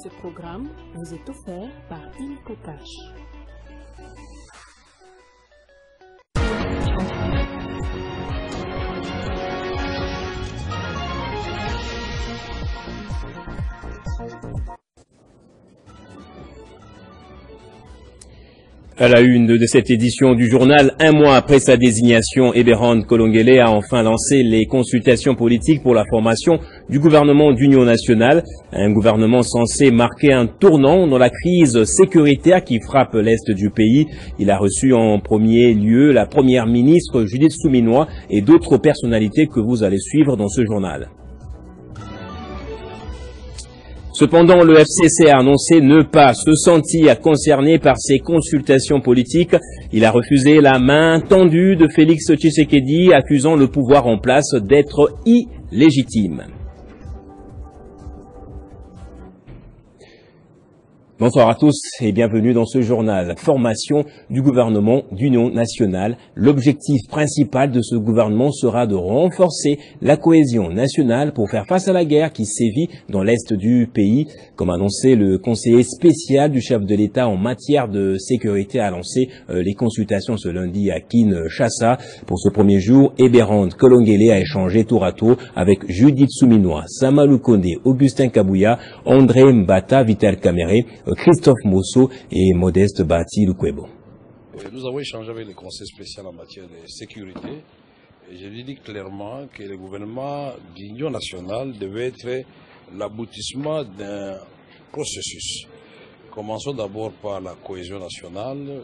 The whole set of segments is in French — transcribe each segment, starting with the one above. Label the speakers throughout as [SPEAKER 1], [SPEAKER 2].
[SPEAKER 1] Ce programme vous est offert par Illico Cash.
[SPEAKER 2] À la une de cette édition du journal, un mois après sa désignation, Eberhard Kolongele a enfin lancé les consultations politiques pour la formation du gouvernement d'union nationale. Un gouvernement censé marquer un tournant dans la crise sécuritaire qui frappe l'Est du pays. Il a reçu en premier lieu la première ministre Judith Suminwa et d'autres personnalités que vous allez suivre dans ce journal. Cependant, le FCC a annoncé ne pas se sentir concerné par ces consultations politiques. Il a refusé la main tendue de Félix Tshisekedi, accusant le pouvoir en place d'être illégitime. Bonsoir à tous et bienvenue dans ce journal. Formation du gouvernement d'union nationale. L'objectif principal de ce gouvernement sera de renforcer la cohésion nationale pour faire face à la guerre qui sévit dans l'est du pays. Comme annoncé, le conseiller spécial du chef de l'État en matière de sécurité a lancé les consultations ce lundi à Kinshasa. Pour ce premier jour, Eberhard Kolongele a échangé tour à tour avec Judith Suminwa, Samalou Kondé, Augustin Kabouya, André Mbata, Vital Kamere, Christophe Mosso et Modeste Bati Lukwebo.
[SPEAKER 3] Nous avons échangé avec le conseil spécial en matière de sécurité et je lui dis clairement que le gouvernement d'union nationale devait être l'aboutissement d'un processus. Commençons d'abord par la cohésion nationale,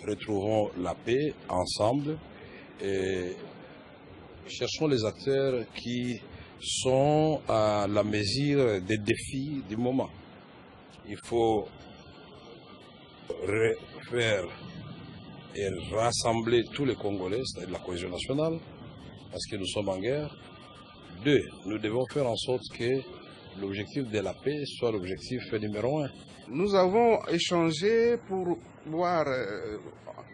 [SPEAKER 3] retrouvons la paix ensemble et cherchons les acteurs qui sont à la mesure des défis du moment. Il faut refaire et rassembler tous les Congolais, c'est-à-dire la cohésion nationale, parce que nous sommes en guerre. 2, nous devons faire en sorte que l'objectif de la paix soit l'objectif numéro 1.
[SPEAKER 4] Nous avons échangé pour voir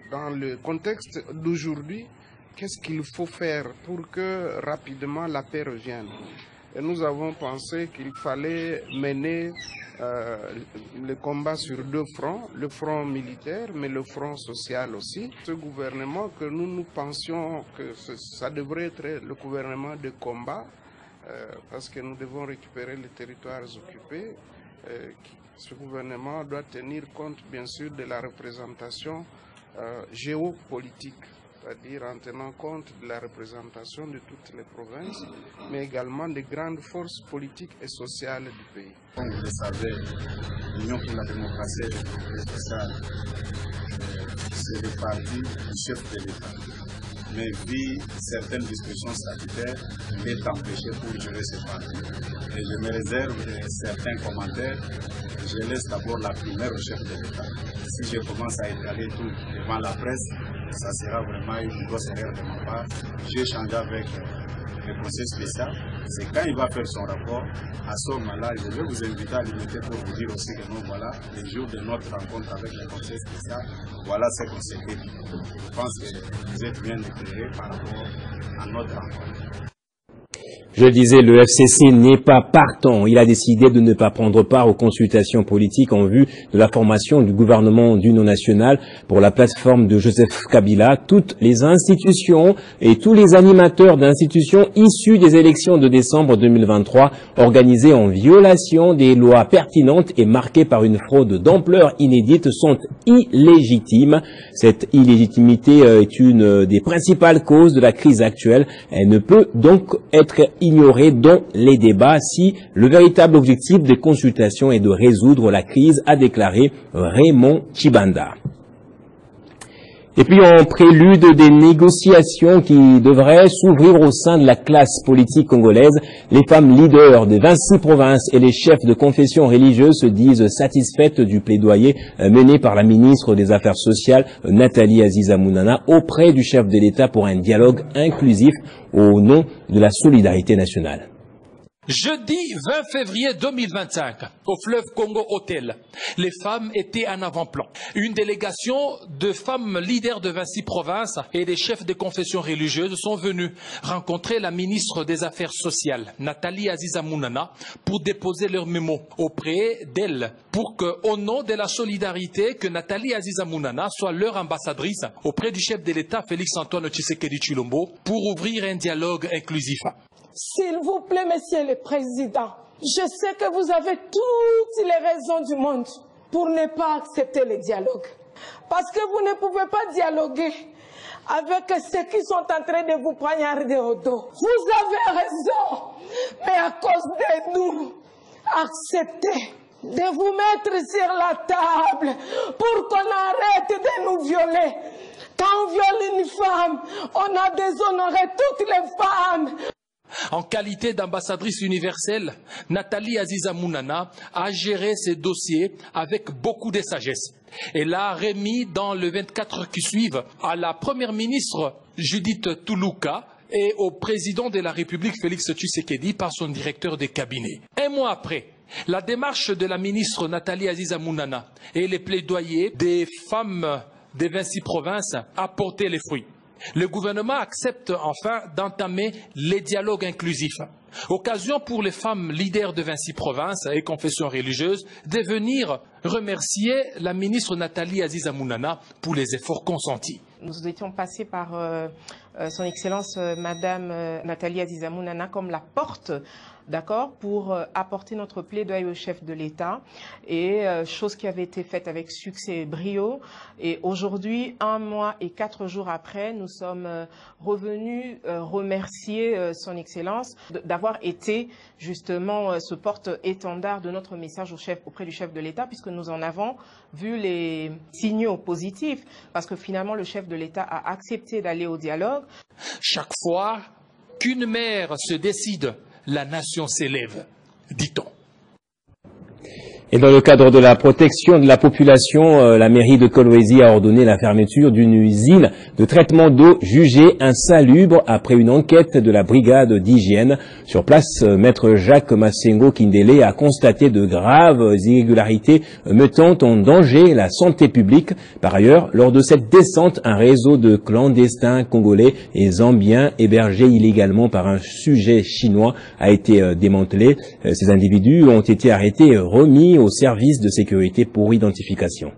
[SPEAKER 4] dans le contexte d'aujourd'hui qu'est-ce qu'il faut faire pour que rapidement la paix revienne. Et nous avons pensé qu'il fallait mener le combat sur 2 fronts, le front militaire mais le front social aussi. Ce gouvernement que nous pensions que ça devrait être le gouvernement de combat parce que nous devons récupérer les territoires occupés. Ce gouvernement doit tenir compte bien sûr de la représentation géopolitique, c'est-à-dire en tenant compte de la représentation de toutes les provinces, mais également des grandes forces politiques et sociales du pays.
[SPEAKER 5] Comme vous le savez, l'Union pour la démocratie et sociale, c'est le parti du chef de l'État. Mais vu certaines discussions statutaires, il est empêché pour gérer ce parti. Et je me réserve certains commentaires. Je laisse d'abord la primaire au chef de l'État. Si je commence à étaler tout devant la presse, ça sera vraiment une grosse erreur de ma part. J'ai échangé avec le conseil spécial. C'est quand il va faire son rapport, à ce moment-là, je vais vous inviter à limiter pour vous dire aussi que nous, voilà, le jour de notre rencontre avec le conseil spécial, voilà ce qu'on s'est dit. Je pense que vous êtes bien éclairés par rapport à notre rencontre.
[SPEAKER 2] Je le disais, le FCC n'est pas partant. Il a décidé de ne pas prendre part aux consultations politiques en vue de la formation du gouvernement d'union nationale pour la plateforme de Joseph Kabila. Toutes les institutions et tous les animateurs d'institutions issus des élections de décembre 2023 organisées en violation des lois pertinentes et marquées par une fraude d'ampleur inédite sont illégitimes. Cette illégitimité est une des principales causes de la crise actuelle. Elle ne peut donc être ignoré dans les débats si le véritable objectif des consultations est de résoudre la crise, a déclaré Raymond Chibanda. Et puis en prélude des négociations qui devraient s'ouvrir au sein de la classe politique congolaise, les femmes leaders des 26 provinces et les chefs de confession religieuse se disent satisfaites du plaidoyer mené par la ministre des Affaires sociales Nathalie Aziza Mounana auprès du chef de l'État pour un dialogue inclusif au nom de la solidarité nationale.
[SPEAKER 6] Jeudi 20 février 2025, au fleuve Congo Hôtel, les femmes étaient en avant-plan. Une délégation de femmes leaders de 26 provinces et des chefs de confessions religieuses sont venus rencontrer la ministre des Affaires sociales, Nathalie Aziza Mounana, pour déposer leur mémo auprès d'elle, pour que, au nom de la solidarité, que Nathalie Aziza Mounana soit leur ambassadrice auprès du chef de l'État, Félix Antoine Tshisekedi Tshilombo, pour ouvrir un dialogue inclusif.
[SPEAKER 7] S'il vous plaît, Monsieur le Président, je sais que vous avez toutes les raisons du monde pour ne pas accepter le dialogue. Parce que vous ne pouvez pas dialoguer avec ceux qui sont en train de vous poignarder au dos. Vous avez raison, mais à cause de nous, acceptez de vous mettre sur la table pour qu'on arrête de nous violer. Quand on viole une femme, on a déshonoré toutes les femmes.
[SPEAKER 6] En qualité d'ambassadrice universelle, Nathalie Aziza Mounana a géré ces dossiers avec beaucoup de sagesse. Elle a remis dans les 24 heures qui suivent à la première ministre Judith Toulouka et au président de la République Félix Tshisekedi par son directeur de cabinet. Un mois après, la démarche de la ministre Nathalie Aziza Mounana et les plaidoyers des femmes des 26 provinces a porté les fruits. Le gouvernement accepte enfin d'entamer les dialogues inclusifs. Occasion pour les femmes leaders de 26 provinces et confessions religieuses de venir remercier la ministre Nathalie Aziza Mounana pour les efforts consentis.
[SPEAKER 8] Nous étions passés par son Excellence Madame Nathalie Aziza Mounana comme la porte, d'accord, pour apporter notre plaidoyer au chef de l'État, et chose qui avait été faite avec succès et brio. Et aujourd'hui, 1 mois et 4 jours après, nous sommes revenus remercier son Excellence d'avoir été justement ce porte-étendard de notre message auprès du chef de l'État, puisque nous en avons vu les signaux positifs, parce que finalement le chef de l'État a accepté d'aller au dialogue.
[SPEAKER 6] Chaque fois qu'une mère se décide, la nation s'élève, dit-on.
[SPEAKER 2] Et dans le cadre de la protection de la population, la mairie de Kolwezi a ordonné la fermeture d'une usine de traitement d'eau jugée insalubre après une enquête de la brigade d'hygiène. Sur place, maître Jacques Massengo Kindele a constaté de graves irrégularités mettant en danger la santé publique. Par ailleurs, lors de cette descente, un réseau de clandestins congolais et zambiens hébergés illégalement par un sujet chinois a été démantelé. Ces individus ont été arrêtés et remis au service de sécurité pour identification.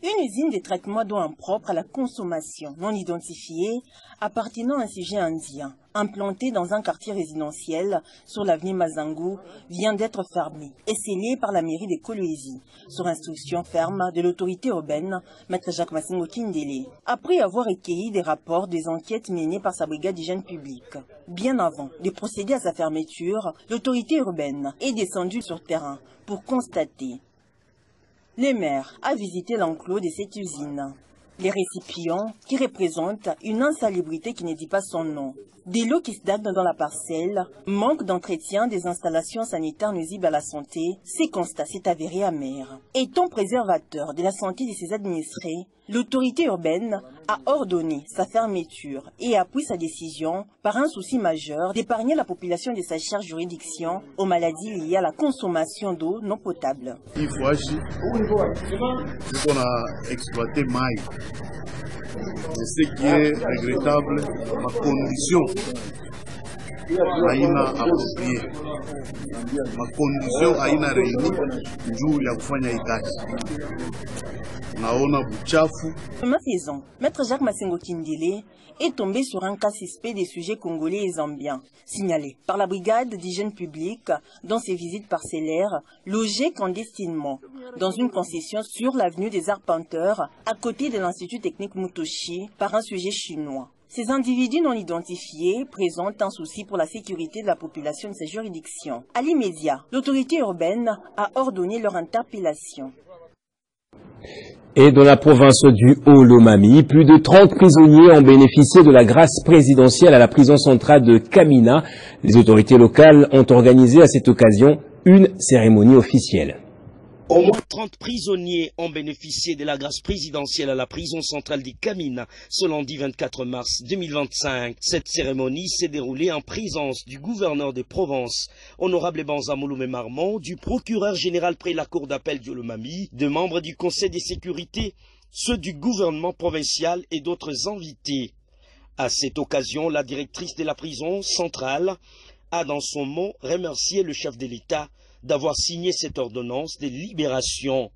[SPEAKER 9] Une usine de traitement d'eau impropre à la consommation non identifiée appartenant à un sujet indien, implantée dans un quartier résidentiel sur l'avenue Mazangou, vient d'être fermée et scellée par la mairie de Kolwezi, sur instruction ferme de l'autorité urbaine, maître Jacques Massengo Kindele, après avoir recueilli des rapports des enquêtes menées par sa brigade d'hygiène publique. Bien avant de procéder à sa fermeture, l'autorité urbaine est descendue sur terrain pour constater. Le maire a visité l'enclos de cette usine. Les récipients, qui représentent une insalubrité qui ne dit pas son nom, des lots qui stagnent dans la parcelle, manque d'entretien des installations sanitaires nuisibles à la santé, ces constats s'est avéré amer. Étant préservateur de la santé de ses administrés, l'autorité urbaine a ordonné sa fermeture et appuie sa décision par un souci majeur d'épargner la population de sa chère juridiction aux maladies liées à la consommation d'eau non potable.
[SPEAKER 5] Il faut agir. On a exploité maille. Ce qui est regrettable, ma condition haina appropriée. Ma condition haina réunie juu ya kufanya hii kazi. Naona buchafu.
[SPEAKER 9] Ma faisant, maître Jacques Massengo Kindele est tombé sur un cas suspect des sujets congolais et zambiens, signalé par la brigade d'hygiène publique dans ses visites parcellaires, logés clandestinement dans une concession sur l'avenue des Arpenteurs, à côté de l'Institut technique Mutoshi, par un sujet chinois. Ces individus non identifiés présentent un souci pour la sécurité de la population de ces juridictions. À l'immédiat, l'autorité urbaine a ordonné leur interpellation.
[SPEAKER 2] Et dans la province du Haut-Lomami, plus de 30 prisonniers ont bénéficié de la grâce présidentielle à la prison centrale de Kamina. Les autorités locales ont organisé à cette occasion une cérémonie officielle.
[SPEAKER 10] Au moins 30 prisonniers ont bénéficié de la grâce présidentielle à la prison centrale des Camines ce lundi 24 mars 2025. Cette cérémonie s'est déroulée en présence du gouverneur des Provences, honorable Banza Mouloumé Marmon, du procureur général près la cour d'appel d'Olomami, de membres du conseil de sécurité, ceux du gouvernement provincial et d'autres invités. À cette occasion, la directrice de la prison centrale a dans son mot remercié le chef de l'État d'avoir signé cette ordonnance de libération.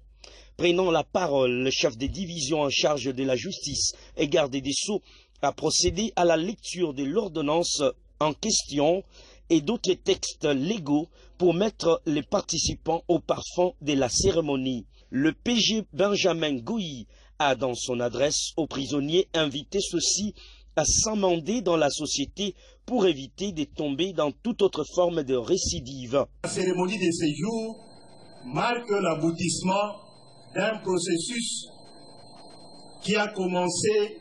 [SPEAKER 10] Prenant la parole, le chef des divisions en charge de la justice et garde des Sceaux a procédé à la lecture de l'ordonnance en question et d'autres textes légaux pour mettre les participants au parfum de la cérémonie. Le PG Benjamin Gouy a dans son adresse aux prisonniers invité ceux-ci à s'amender dans la société pour éviter de tomber dans toute autre forme de récidive.
[SPEAKER 11] La cérémonie de ce jour marque l'aboutissement d'un processus qui a commencé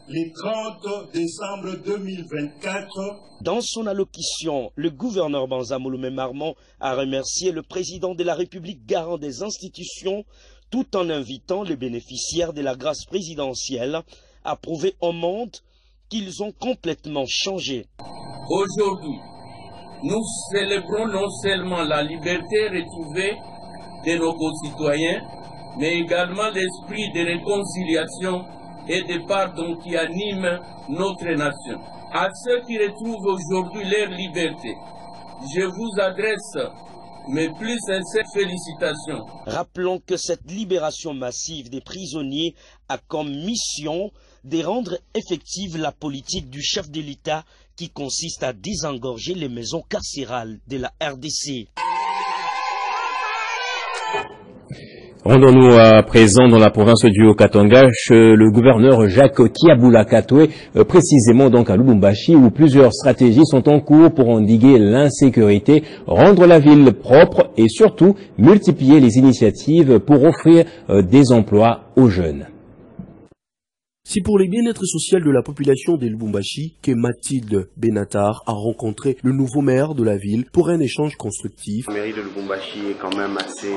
[SPEAKER 11] le 30 décembre 2024.
[SPEAKER 10] Dans son allocution, le gouverneur Banza Mouloumé Marmon a remercié le président de la République garant des institutions tout en invitant les bénéficiaires de la grâce présidentielle à prouver au monde qu'ils ont complètement changé.
[SPEAKER 12] Aujourd'hui, nous célébrons non seulement la liberté retrouvée de nos concitoyens, mais également l'esprit de réconciliation et de pardon qui anime notre nation. À ceux qui retrouvent aujourd'hui leur liberté, je vous adresse mes plus sincères félicitations.
[SPEAKER 10] Rappelons que cette libération massive des prisonniers a comme mission de rendre effective la politique du chef de l'État qui consiste à désengorger les maisons carcérales de la RDC.
[SPEAKER 2] Rendons-nous à présent dans la province du Haut-Katanga, le gouverneur Jacques Kiaboula Katoué, précisément donc à Lubumbashi, où plusieurs stratégies sont en cours pour endiguer l'insécurité, rendre la ville propre et surtout multiplier les initiatives pour offrir des emplois aux jeunes.
[SPEAKER 13] C'est pour le bien-être social de la population de Lubumbashi que Mathilde Benatar a rencontré le nouveau maire de la ville pour un échange constructif.
[SPEAKER 14] La mairie de Lubumbashi est quand même assez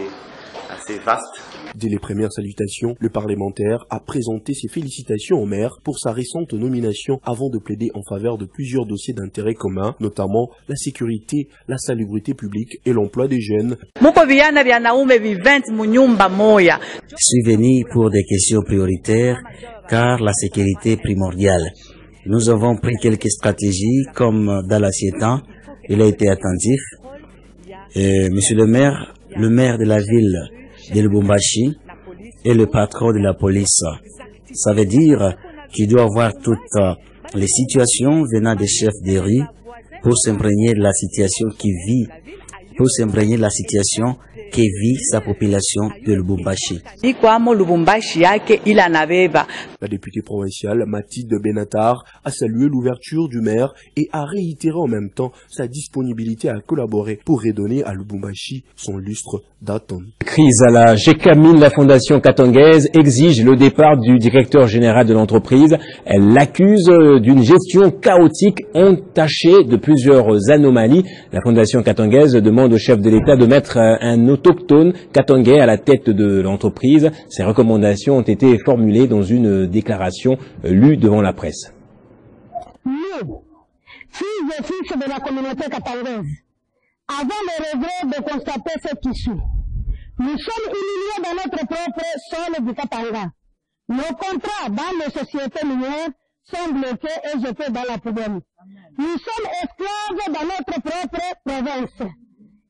[SPEAKER 14] vaste.
[SPEAKER 13] Dès les premières salutations, le parlementaire a présenté ses félicitations au maire pour sa récente nomination avant de plaider en faveur de plusieurs dossiers d'intérêt commun, notamment la sécurité, la salubrité publique et l'emploi des jeunes.
[SPEAKER 15] Je suis venu pour des questions prioritaires car la sécurité est primordiale. Nous avons pris quelques stratégies comme dans l'ancien temps, il a été attentif. Monsieur le maire de la ville de Lubumbashi et le patron de la police. Ça veut dire qu'il doit avoir toutes les situations venant des chefs de rue pour s'imprégner de la situation que vit sa population de Lubumbashi.
[SPEAKER 13] La députée provinciale Mathilde Benatar a salué l'ouverture du maire et a réitéré en même temps sa disponibilité à collaborer pour redonner à Lubumbashi son lustre d'antan.
[SPEAKER 2] Crise à la GECAMINE, la fondation katangaise exige le départ du directeur général de l'entreprise. Elle l'accuse d'une gestion chaotique entachée de plusieurs anomalies. La fondation katangaise demande au chef de l'État de mettre un autochtone katangais à la tête de l'entreprise. Ces recommandations ont été formulées dans une déclaration lue devant la presse.
[SPEAKER 16] Nous, filles et fils de la communauté katangaise, avons le regret de constater cette issue. Nous sommes humiliés dans notre propre sol du Katanga. Nos contrats dans les sociétés minières sont bloqués et jetés dans la poubelle. Nous sommes esclaves dans notre propre province.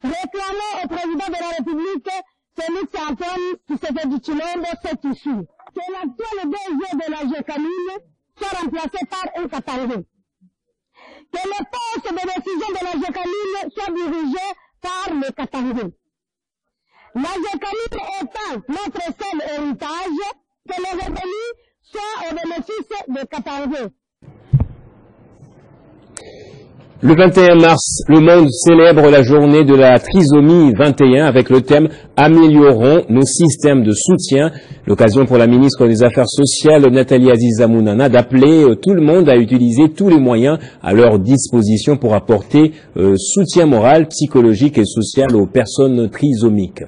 [SPEAKER 16] Réclamons au président de la République, Félix Antoine Tshisekedi Tshilombo, cette issue. Que l'actuel DG de la GECAMINE soit remplacé par un Katangais. Que les postes de décision de la GECAMINE soient dirigés par les Katangais. La GECAMINE étant notre seul héritage, que les revenus soient au bénéfice des Katangais.
[SPEAKER 2] Le 21 mars, le monde célèbre la journée de la trisomie 21 avec le thème « Améliorons nos systèmes de soutien ». L'occasion pour la ministre des Affaires sociales, Nathalie Aziza Mounana, d'appeler tout le monde à utiliser tous les moyens à leur disposition pour apporter soutien moral, psychologique et social aux personnes trisomiques.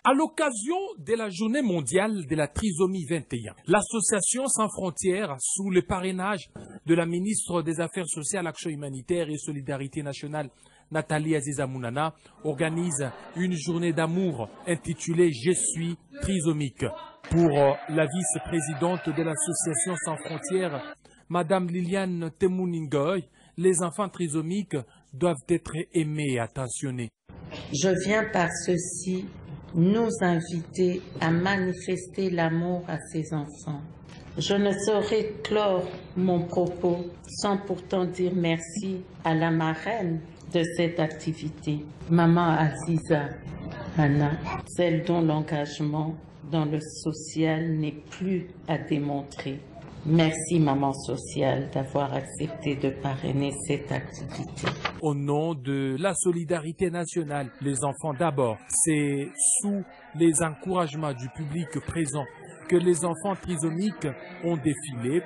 [SPEAKER 6] À l'occasion de la journée mondiale de la trisomie 21, l'association Sans Frontières, sous le parrainage de la ministre des Affaires sociales, Action humanitaire et solidarité nationale, Nathalie Aziza Mounana, organise une journée d'amour intitulée « Je suis trisomique ». Pour la vice-présidente de l'association Sans Frontières, Madame Liliane Temouningoy, les enfants trisomiques doivent être aimés et attentionnés.
[SPEAKER 17] Je viens par ceci nous inviter à manifester l'amour à ces enfants. Je ne saurais clore mon propos sans pourtant dire merci à la marraine de cette activité, Maman Aziza Anna, celle dont l'engagement dans le social n'est plus à démontrer. Merci Maman Sociale d'avoir accepté de parrainer cette activité.
[SPEAKER 6] Au nom de la solidarité nationale, les enfants d'abord, c'est sous les encouragements du public présent que les enfants trisomiques ont défilé,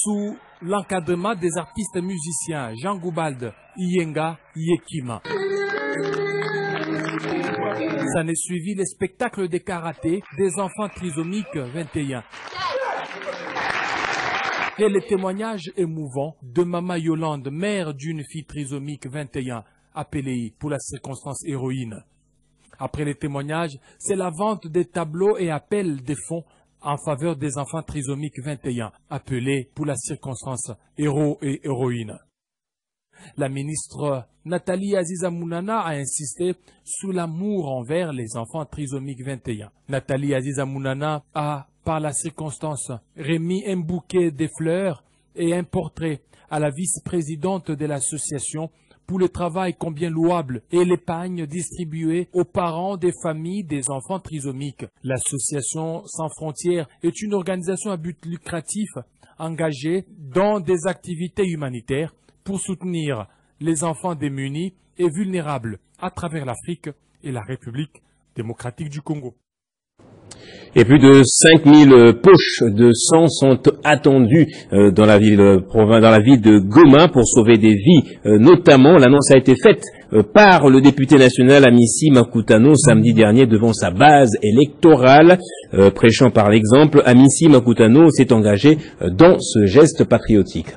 [SPEAKER 6] sous l'encadrement des artistes musiciens Jean Goubald, Iyenga, Yekima. Ça n'est suivi les spectacles de karaté des enfants trisomiques 21. Et les témoignages émouvants de Maman Yolande, mère d'une fille trisomique 21, appelée pour la circonstance héroïne. Après les témoignages, c'est la vente des tableaux et appel des fonds en faveur des enfants trisomiques 21, appelés pour la circonstance héros et héroïne. La ministre Nathalie Aziza Mounana a insisté sur l'amour envers les enfants trisomiques 21. Nathalie Aziza Mounana a, par la circonstance, remis un bouquet de fleurs et un portrait à la vice-présidente de l'association pour le travail combien louable et l'épargne distribuée aux parents des familles des enfants trisomiques. L'association Sans Frontières est une organisation à but lucratif engagée dans des activités humanitaires pour soutenir les enfants démunis et vulnérables à travers l'Afrique et la République démocratique du Congo.
[SPEAKER 2] Et plus de 5000 poches de sang sont attendues dans la ville de Goma pour sauver des vies. Notamment, l'annonce a été faite par le député national Amissi Makutano samedi dernier devant sa base électorale. Prêchant par l'exemple, Amissi Makutano s'est engagé dans ce geste patriotique.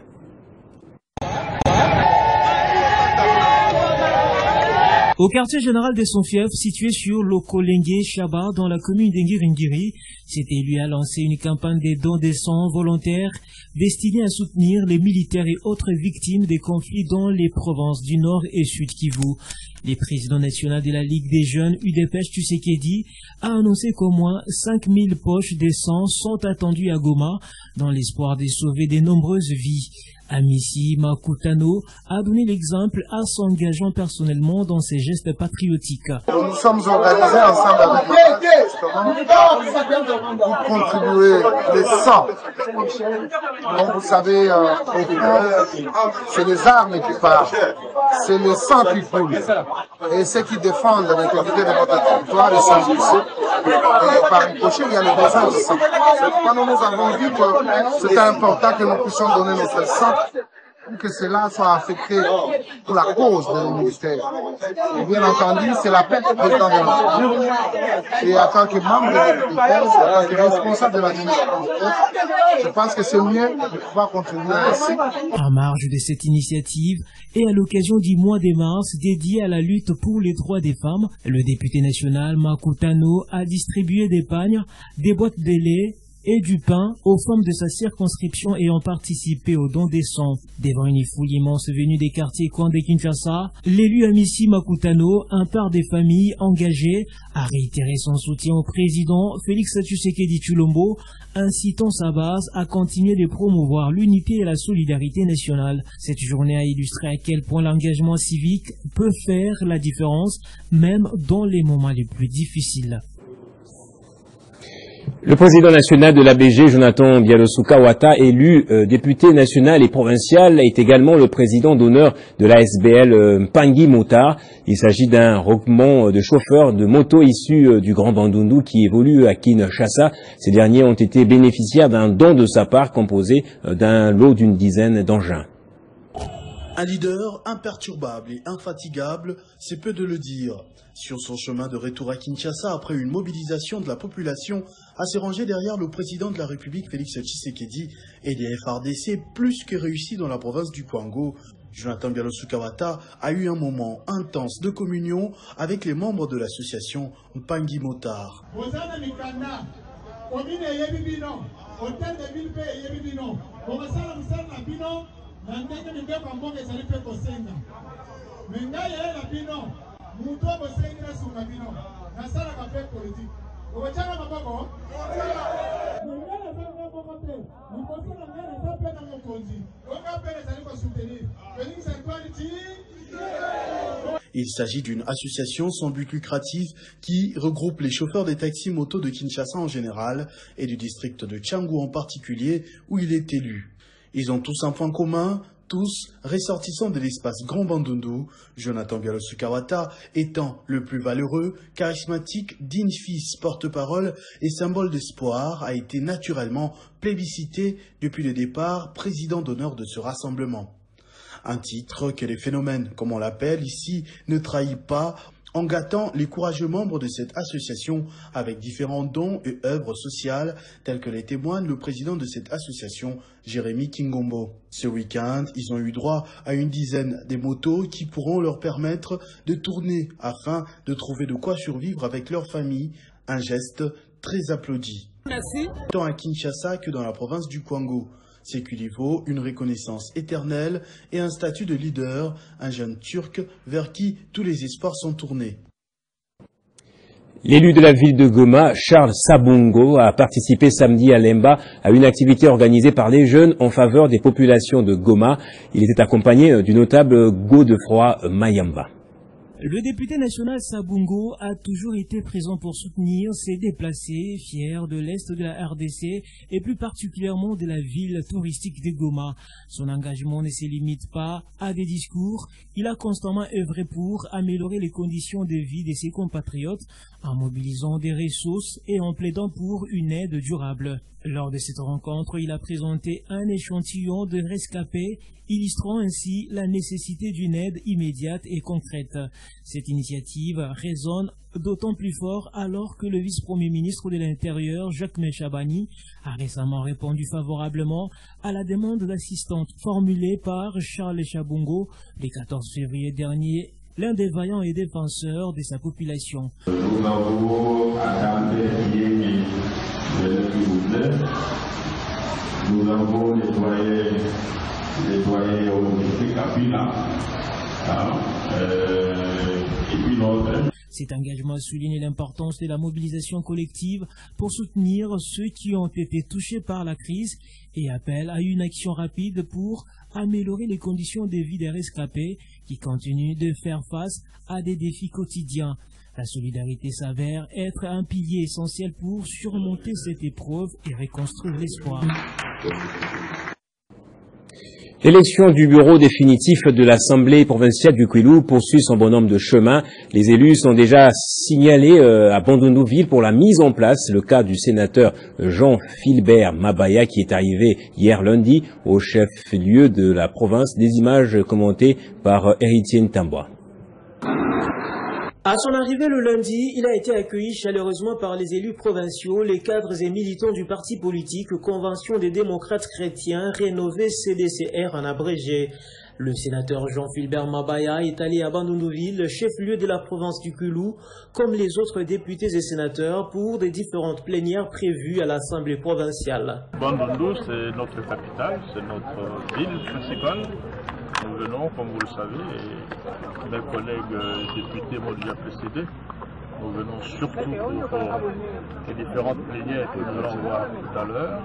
[SPEAKER 18] Au quartier général de son fief, situé sur l'Okolenge Chaba, dans la commune d'Engiringiri, c'était lui a lancé une campagne de dons de sang volontaires destinée à soutenir les militaires et autres victimes des conflits dans les provinces du Nord et Sud Kivu. Le président national de la Ligue des jeunes, UDPS Tshisekedi, a annoncé qu'au moins 5000 poches de sang sont attendues à Goma dans l'espoir de sauver de nombreuses vies. Amissi Makutano a donné l'exemple en s'engageant personnellement dans ces gestes patriotiques.
[SPEAKER 19] Nous sommes organisés ensemble avec le pour contribuer les sangs. Donc vous savez, c'est les armes qui parlent, c'est le sang qui coule. Et ceux qui défendent l'intégrité de notre territoire, ils sont blessés. Et par ricochet, il y a le besoin de sang. C'est pourquoi nous avons dit que c'était important que nous puissions donner notre sang pour que cela soit affecté pour la cause de nos ministères. Et bien entendu, c'est la paix du président de notre et en tant que membre de l'UDPS, en tant que responsable de l'administration, je pense que c'est mieux de pouvoir contribuer ainsi.
[SPEAKER 18] En marge de cette initiative et à l'occasion du mois de mars dédié à la lutte pour les droits des femmes, le député national Makutano a distribué des pagnes, des boîtes de lait et du pain aux femmes de sa circonscription ayant participé au don des sangs. Devant une foule immense venue des quartiers coins de Kinshasa, l'élu Amissi Makutano, un par des familles engagées, a réitéré son soutien au président Félix Tshisekedi Tshilombo, incitant sa base à continuer de promouvoir l'unité et la solidarité nationale. Cette journée a illustré à quel point l'engagement civique peut faire la différence, même dans les moments les plus difficiles.
[SPEAKER 2] Le président national de l'ABG, Jonathan Bialosuka-Wata, élu député national et provincial, est également le président d'honneur de l'ASBL Mpangi Mota. Il s'agit d'un regroupement de chauffeurs de motos issus du Grand Bandundu qui évolue à Kinshasa. Ces derniers ont été bénéficiaires d'un don de sa part composé d'un lot d'une dizaine d'engins.
[SPEAKER 20] Un leader imperturbable et infatigable, c'est peu de le dire. Sur son chemin de retour à Kinshasa, après une mobilisation de la population, à se ranger derrière le président de la République, Félix Tshisekedi, et des FRDC plus que réussi dans la province du Kwango, Jonathan Bialo-Sukawata a eu un moment intense de communion avec les membres de l'association Mpangi Motard. Il s'agit d'une association sans but lucratif qui regroupe les chauffeurs des taxis motos de Kinshasa en général et du district de Tchangou en particulier où il est élu. Ils ont tous un point commun, tous ressortissants de l'espace Grand Bandundu, Jonathan Bialo-Sukawata étant le plus valeureux, charismatique, digne fils, porte-parole et symbole d'espoir, a été naturellement plébiscité depuis le départ président d'honneur de ce rassemblement. Un titre que les phénomènes, comme on l'appelle ici, ne trahit pas, en gâtant les courageux membres de cette association avec différents dons et œuvres sociales, tels que les témoigne le président de cette association, Jérémy Kingombo. Ce week-end, ils ont eu droit à une dizaine de motos qui pourront leur permettre de tourner afin de trouver de quoi survivre avec leur famille, un geste très applaudi. Merci. Tant à Kinshasa que dans la province du Kwango. C'est qu'il y vaut une reconnaissance éternelle et un statut de leader, un jeune Turc vers qui tous les espoirs sont tournés.
[SPEAKER 2] L'élu de la ville de Goma, Charles Sabungo, a participé samedi à Lemba à une activité organisée par les jeunes en faveur des populations de Goma. Il était accompagné du notable Godefroy Mayamba.
[SPEAKER 18] Le député national Sabungo a toujours été présent pour soutenir ses déplacés, fiers de l'Est de la RDC et plus particulièrement de la ville touristique de Goma. Son engagement ne se limite pas à des discours. Il a constamment œuvré pour améliorer les conditions de vie de ses compatriotes en mobilisant des ressources et en plaidant pour une aide durable. Lors de cette rencontre, il a présenté un échantillon de rescapés, illustrant ainsi la nécessité d'une aide immédiate et concrète. Cette initiative résonne d'autant plus fort alors que le vice-premier ministre de l'Intérieur, Jacques Méchabani, a récemment répondu favorablement à la demande d'assistance formulée par Charles Sabungo le 14 février dernier, l'un des vaillants et défenseurs de sa population.
[SPEAKER 21] Nous avons nettoyé au district Kabila, et puis l'autre.
[SPEAKER 18] Cet engagement souligne l'importance de la mobilisation collective pour soutenir ceux qui ont été touchés par la crise et appelle à une action rapide pour améliorer les conditions de vie des rescapés qui continuent de faire face à des défis quotidiens. La solidarité s'avère être un pilier essentiel pour surmonter cette épreuve et reconstruire l'espoir.
[SPEAKER 2] L'élection du bureau définitif de l'Assemblée provinciale du Kwilu poursuit son bonhomme de chemin. Les élus sont déjà signalés à Bandundu-Ville pour la mise en place. Le cas du sénateur Jean-Philbert Mabaya qui est arrivé hier lundi au chef-lieu de la province. Des images commentées par Héritier Ntambwa.
[SPEAKER 22] À son arrivée le lundi, il a été accueilli chaleureusement par les élus provinciaux, les cadres et militants du parti politique Convention des démocrates chrétiens, rénové CDCR en abrégé. Le sénateur Jean-Philbert Mabaya est allé à Bandundu-Ville, chef-lieu de la province du Kwilu, comme les autres députés et sénateurs, pour des différentes plénières prévues à l'Assemblée provinciale.
[SPEAKER 23] Bandundu, c'est notre capitale, c'est notre ville principale. Nous venons, comme vous le savez, et mes collègues députés m'ont déjà précédé. Nous venons surtout pour les différentes plénières que nous allons voir tout à l'heure,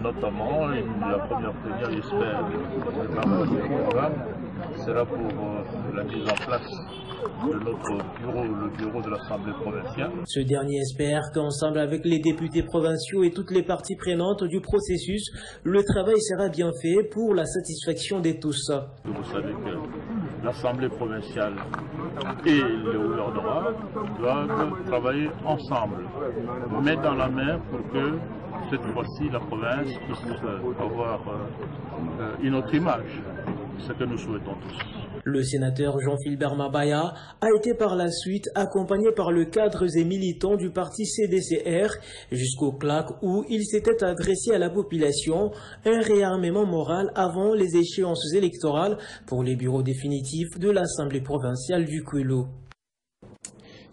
[SPEAKER 23] notamment la première plénière, j'espère, le programme sera pour la mise en place de notre bureau, le bureau de l'Assemblée provinciale.
[SPEAKER 22] Ce dernier espère qu'ensemble avec les députés provinciaux et toutes les parties prenantes du processus, le travail sera bien fait pour la satisfaction de tous.
[SPEAKER 23] Vous savez que l'Assemblée provinciale et le gouvernement doivent travailler ensemble, main dans la main pour que cette fois-ci la province puisse avoir une autre image. ce que nous souhaitons tous.
[SPEAKER 22] Le sénateur Jean-Philbert Mabaya a été par la suite accompagné par le cadre et militants du parti CDCR jusqu'au CLAC où il s'était adressé à la population, un réarmement moral avant les échéances électorales pour les bureaux définitifs de l'Assemblée provinciale du Kouelo.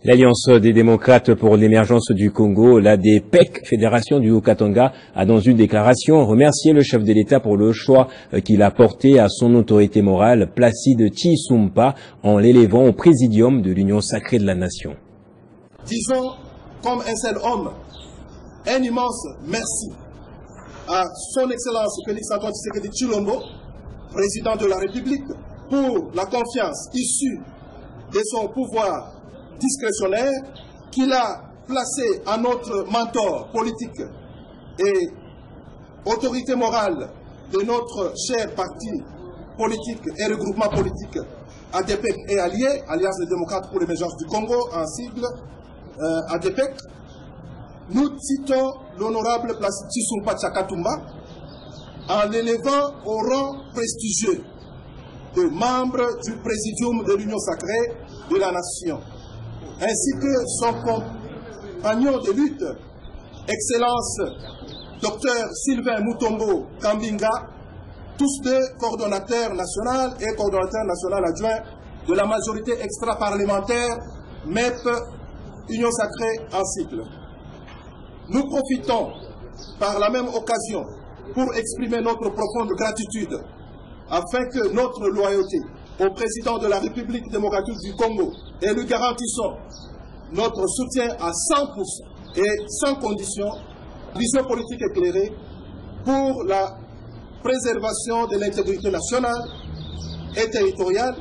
[SPEAKER 2] L'Alliance des démocrates pour l'émergence du Congo, l'ADPEC, Fédération du Haut-Katanga, a dans une déclaration remercié le chef de l'État pour le choix qu'il a porté à son autorité morale, Placide Tshisumpa, en l'élevant au présidium de l'Union sacrée de la nation.
[SPEAKER 11] Disons comme un seul homme, un immense merci à son Excellence Félix Antoine Tshisekedi Tshilombo, président de la République, pour la confiance issue de son pouvoir discrétionnaire qu'il a placé à notre mentor politique et autorité morale de notre cher parti politique et regroupement politique ADPEC et Alliés, Alliance des démocrates pour l'émergence du Congo, en sigle ADPEC. Nous citons l'honorable Placide Tshisumpa Tshakatumba en l'élevant au rang prestigieux de membre du présidium de l'Union sacrée de la nation, ainsi que son compagnon de lutte, Excellence Dr Sylvain Mutombo Kambinga, tous deux coordonnateurs nationaux et coordonnateurs national adjoints de la majorité extra-parlementaire MEP Union sacrée en cycle. Nous profitons par la même occasion pour exprimer notre profonde gratitude afin que notre loyauté au président de la République démocratique du Congo et lui garantissons notre soutien à 100% et sans condition, vision politique éclairée pour la préservation de l'intégrité nationale et territoriale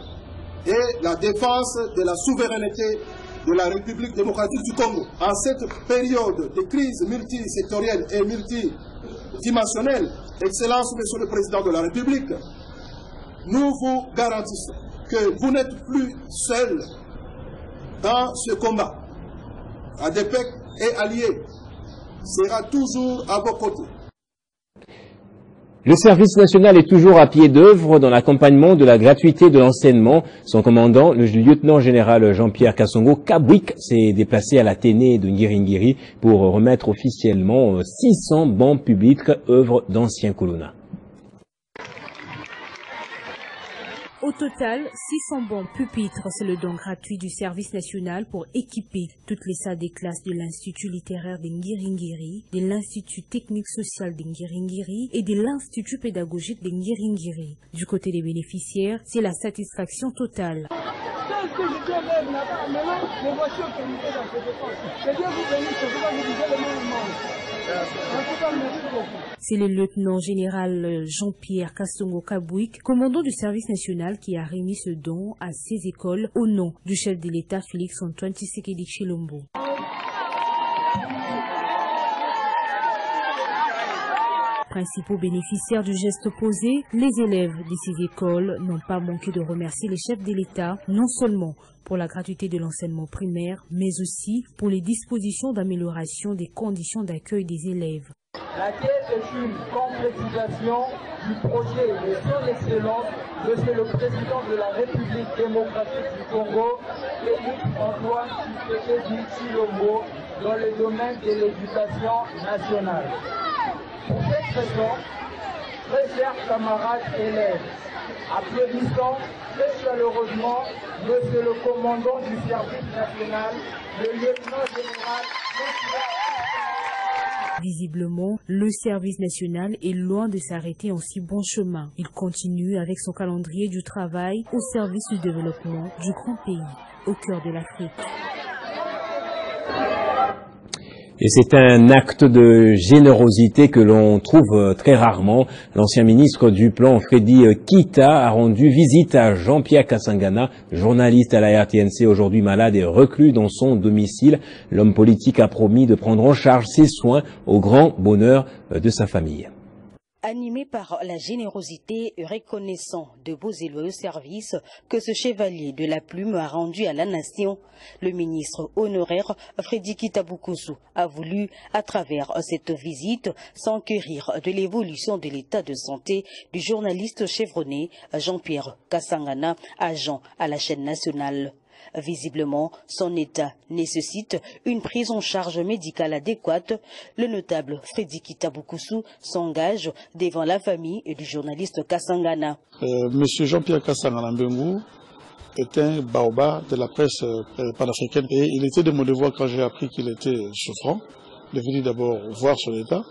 [SPEAKER 11] et la défense de la souveraineté de la République démocratique du Congo. En cette période de crise multisectorielle et multidimensionnelle, Excellence, Monsieur le Président de la République, nous vous garantissons que vous n'êtes plus seul dans ce combat. ADPEC et Alliés sera toujours à vos côtés.
[SPEAKER 2] Le service national est toujours à pied d'œuvre dans l'accompagnement de la gratuité de l'enseignement. Son commandant, le lieutenant-général Jean-Pierre Kassongo Kabwik, s'est déplacé à l'Athénée de Ngiringiri pour remettre officiellement 600 bancs publics œuvres d'anciens colonna.
[SPEAKER 1] Au total, 600 bancs pupitres, c'est le don gratuit du service national pour équiper toutes les salles des classes de l'Institut littéraire de Ngiringiri, de l'Institut technique social de Ngiringiri et de l'Institut pédagogique de Ngiringiri. Du côté des bénéficiaires, c'est la satisfaction totale. C'est le lieutenant-général Jean-Pierre Kassongo Kabwik, commandant du service national, qui a remis ce don à 16 écoles au nom du chef de l'État Félix Antoine Tshisekedi Tshilombo. Principaux bénéficiaires du geste posé, les élèves de ces écoles n'ont pas manqué de remercier les chefs de l'État, non seulement pour la gratuité de l'enseignement primaire, mais aussi pour les dispositions d'amélioration des conditions d'accueil des élèves.
[SPEAKER 3] Laquelle est une concrétisation du projet de son excellence, Monsieur le Président de la République démocratique du Congo, Félix Antoine Tshisekedi Tshilombo, dans le domaine de l'éducation nationale. Pour cette raison, très chers camarades élèves, applaudissons très chaleureusement Monsieur le commandant du service national, le lieutenant-général.
[SPEAKER 1] Visiblement, le service national est loin de s'arrêter en si bon chemin. Il continue avec son calendrier du travail au service du développement du grand pays, au cœur de l'Afrique.
[SPEAKER 2] Et c'est un acte de générosité que l'on trouve très rarement. L'ancien ministre du Plan, Freddy Kita, a rendu visite à Jean-Pierre Kassangana, journaliste à la RTNC, aujourd'hui malade et reclus dans son domicile. L'homme politique a promis de prendre en charge ses soins au grand bonheur de sa famille.
[SPEAKER 4] Animé par la générosité et reconnaissant de beaux et loyaux services que ce chevalier de la plume a rendu à la nation, le ministre honoraire Freddy Kitabukusu a voulu, à travers cette visite, s'enquérir de l'évolution de l'état de santé du journaliste chevronné Jean-Pierre Kasangana, agent à la chaîne nationale. Visiblement, son état nécessite une prise en charge médicale adéquate. Le notable Freddy Kitabukusu s'engage devant la famille du journaliste Kasangana.
[SPEAKER 7] Monsieur Jean-Pierre Kasangana Mbengu est un baobab de la presse panafricaine et il était de mon devoir quand j'ai appris qu'il était souffrant de venir d'abord voir son état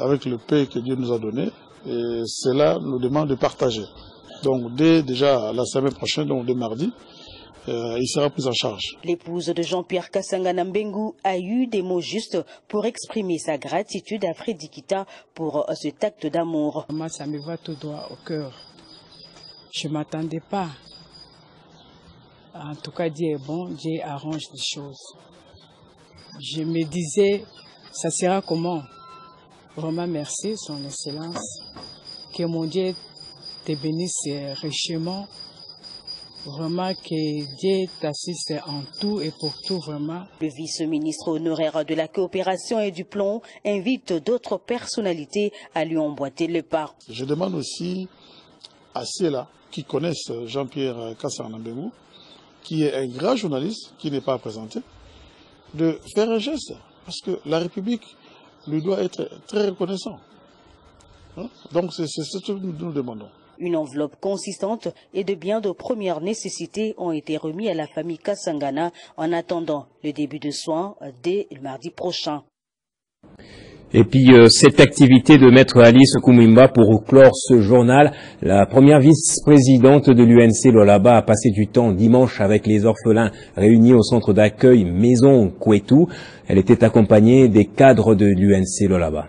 [SPEAKER 7] avec le paix que Dieu nous a donné et cela nous demande de partager. Donc dès déjà la semaine prochaine, donc dès mardi, il sera pris en charge.
[SPEAKER 4] L'épouse de Jean-Pierre Kasangana Mbengu a eu des mots justes pour exprimer sa gratitude à Freddy Kita pour cet acte d'amour.
[SPEAKER 8] Moi, ça me va tout droit au cœur. Je ne m'attendais pas. En tout cas, Dieu est bon, Dieu arrange les choses. Je me disais, ça sera comment? Vraiment merci, son excellence. Que mon Dieu te bénisse richement. Vraiment que Dieu t'assiste en tout et pour tout, vraiment.
[SPEAKER 4] Le vice-ministre honoraire de la coopération et du plan invite d'autres personnalités à lui emboîter le pas.
[SPEAKER 7] Je demande aussi à ceux-là qui connaissent Jean-Pierre Kasangana Mbengu, qui est un grand journaliste, qui n'est pas présenté, de faire un geste. Parce que la République lui doit être très reconnaissant. Donc c'est ce que nous demandons.
[SPEAKER 4] Une enveloppe consistante et de biens de première nécessité ont été remis à la famille Kasangana en attendant le début de soins dès le mardi prochain.
[SPEAKER 2] Et puis cette activité de Maître Alice Kumwimba pour clore ce journal, la première vice-présidente de l'UNC Lualaba a passé du temps dimanche avec les orphelins réunis au centre d'accueil Maison Kwetu. Elle était accompagnée des cadres de l'UNC Lualaba.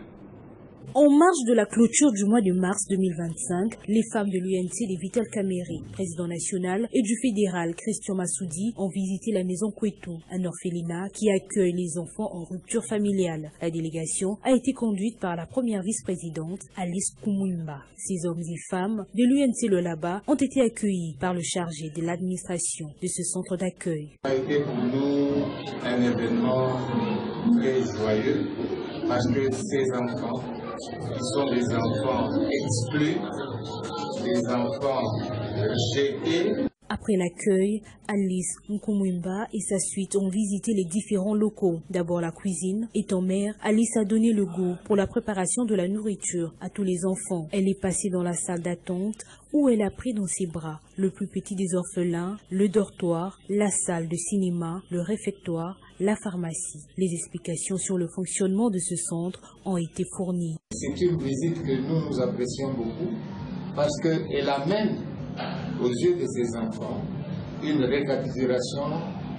[SPEAKER 1] En marge de la clôture du mois de mars 2025, les femmes de l'UNC de Vital Kamerhe, président national, et du fédéral Christian Massoudi ont visité la maison Kwetu, un orphelinat qui accueille les enfants en rupture familiale. La délégation a été conduite par la première vice-présidente, Alice Kumwimba. Ces hommes et femmes de l'UNC Lualaba ont été accueillis par le chargé de l'administration de ce centre d'accueil.
[SPEAKER 24] Ça a été pour nous un événement très joyeux parce que ces enfants, ils sont des enfants exclus, des enfants rejetés.
[SPEAKER 1] Après l'accueil, Alice Nkumwimba et sa suite ont visité les différents locaux. D'abord la cuisine. Étant mère, Alice a donné le goût pour la préparation de la nourriture à tous les enfants. Elle est passée dans la salle d'attente où elle a pris dans ses bras le plus petit des orphelins, le dortoir, la salle de cinéma, le réfectoire, la pharmacie. Les explications sur le fonctionnement de ce centre ont été fournies.
[SPEAKER 24] C'est une visite que nous apprécions beaucoup parce qu'elle amène aux yeux de ces enfants une récapitulation,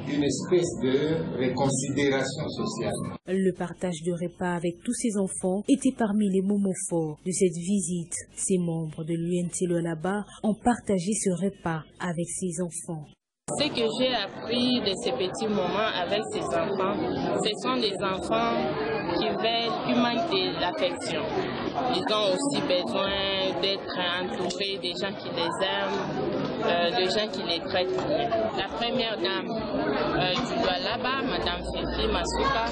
[SPEAKER 24] une espèce de réconsidération sociale.
[SPEAKER 1] Le partage de repas avec tous ces enfants était parmi les moments forts de cette visite. Ces membres de l'UNC Lualaba ont partagé ce repas avec ces enfants.
[SPEAKER 25] Ce que j'ai appris de ces petits moments avec ces enfants, ce sont des enfants qui manquent de l'affection. Ils ont aussi besoin d'être entourés des gens qui les aiment, des gens qui les traitent bien. La première dame du Lualaba, Madame Fifi Masuka,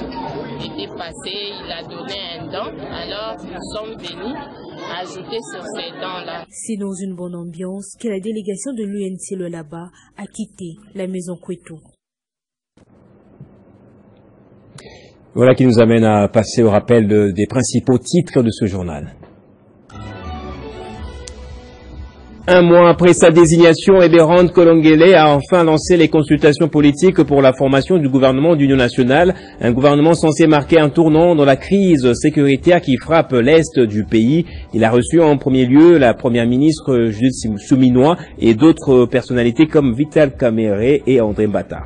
[SPEAKER 25] était passée, il a donné un don, alors nous sommes venus ajouter sur ces dons-là.
[SPEAKER 1] C'est dans une bonne ambiance que la délégation de l'UNC Lualaba a quitté la maison Kwetu.
[SPEAKER 2] Voilà qui nous amène à passer au rappel des principaux titres de ce journal. Un mois après sa désignation, Eberhard Kolongele a enfin lancé les consultations politiques pour la formation du gouvernement d'union nationale, un gouvernement censé marquer un tournant dans la crise sécuritaire qui frappe l'est du pays. Il a reçu en premier lieu la première ministre Judith Suminwa et d'autres personnalités comme Vital Kamerhe et André Mbata.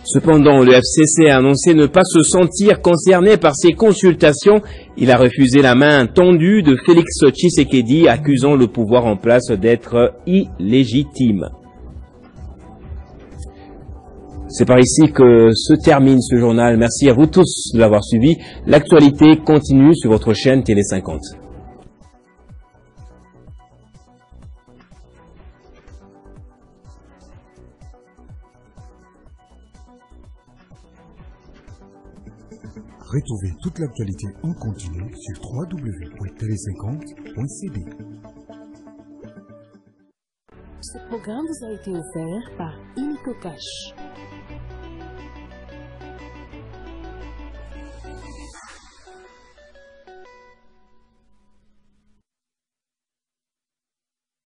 [SPEAKER 2] Cependant, le FCC a annoncé ne pas se sentir concerné par ces consultations. Il a refusé la main tendue de Félix Tshisekedi, accusant le pouvoir en place d'être illégitime. C'est par ici que se termine ce journal. Merci à vous tous de l'avoir suivi. L'actualité continue sur votre chaîne Télé 50.
[SPEAKER 5] Retrouvez toute l'actualité en continu sur www.tele50.cd.
[SPEAKER 1] Ce programme vous a été offert par Inico Cash.